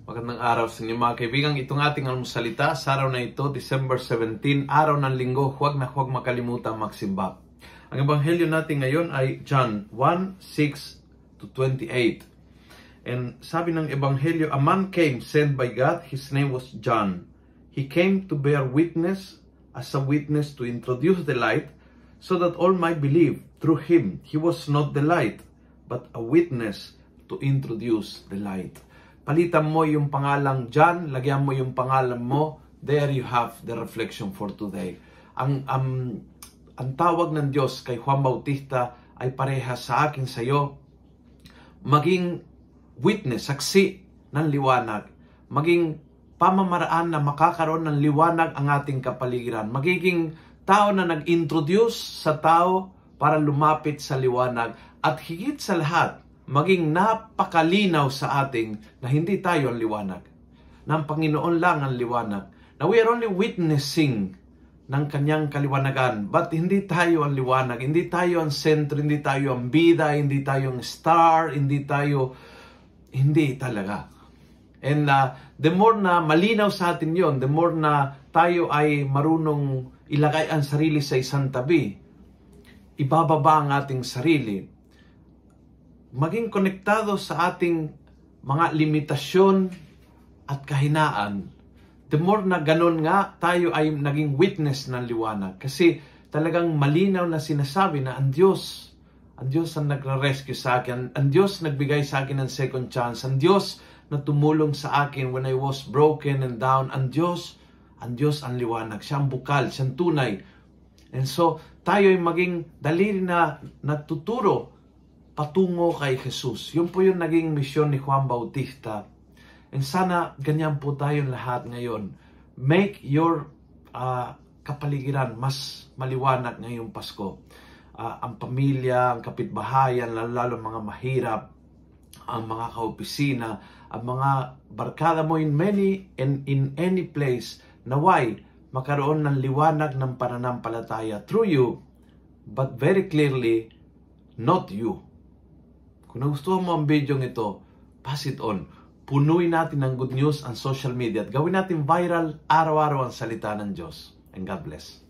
Magandang araw sa inyo mga kaibigan. Itong ating almusalita sa araw na ito, December 17, araw ng linggo. Huwag makalimutan magsimba. Ang ebanghelyo natin ngayon ay John 1:6-28. And sabi ng ebanghelyo, a man came sent by God, his name was John. He came to bear witness, as a witness to introduce the light, so that all might believe through him. He was not the light, but a witness to introduce the light. Palitan mo yung pangalang John, lagyan mo yung pangalan mo, there you have the reflection for today. Ang tawag ng Diyos kay Juan Bautista ay pareha sa akin sa iyo, maging witness, saksi ng liwanag, maging pamamaraan na makakaroon ng liwanag ang ating kapaligiran, magiging tao na nag-introduce sa tao para lumapit sa liwanag, at higit sa lahat, maging napakalinaw sa ating na hindi tayo ang liwanag, na ang Panginoon lang ang liwanag, na we are only witnessing ng kanyang kaliwanagan, but hindi tayo ang liwanag, hindi tayo ang sentro, hindi tayo ang bida, hindi tayo ang star, hindi talaga. And the more na malinaw sa atin yon, the more na tayo ay marunong ilagay ang sarili sa isang tabi, ibababa ang ating sarili, maging konektado sa ating mga limitasyon at kahinaan, the more na ganun nga, tayo ay naging witness ng liwanag. Kasi talagang malinaw na sinasabi na ang Diyos ang nagre-rescue sa akin, ang Diyos nagbigay sa akin ng second chance, ang Diyos na tumulong sa akin when I was broken and down, ang Diyos ang liwanag, siya ang bukal, siya ang tunay. And so, tayo ay maging daliri na nagtuturo patungo kay Jesus. Yun po yung naging misyon ni Juan Bautista. And sana ganyan po tayong lahat ngayon. Make your kapaligiran mas maliwanag ngayong Pasko. Ang pamilya, ang kapitbahayan, lalo mga mahirap, ang mga kaopisina, ang mga barkada mo in any place, naway makaroon ng liwanag ng pananampalataya through you, but very clearly, not you. Kung nagustuhan mo ang video ito, pass it on. Punuin natin ng good news ang social media at gawin natin viral araw-araw ang salita ng Diyos. And God bless.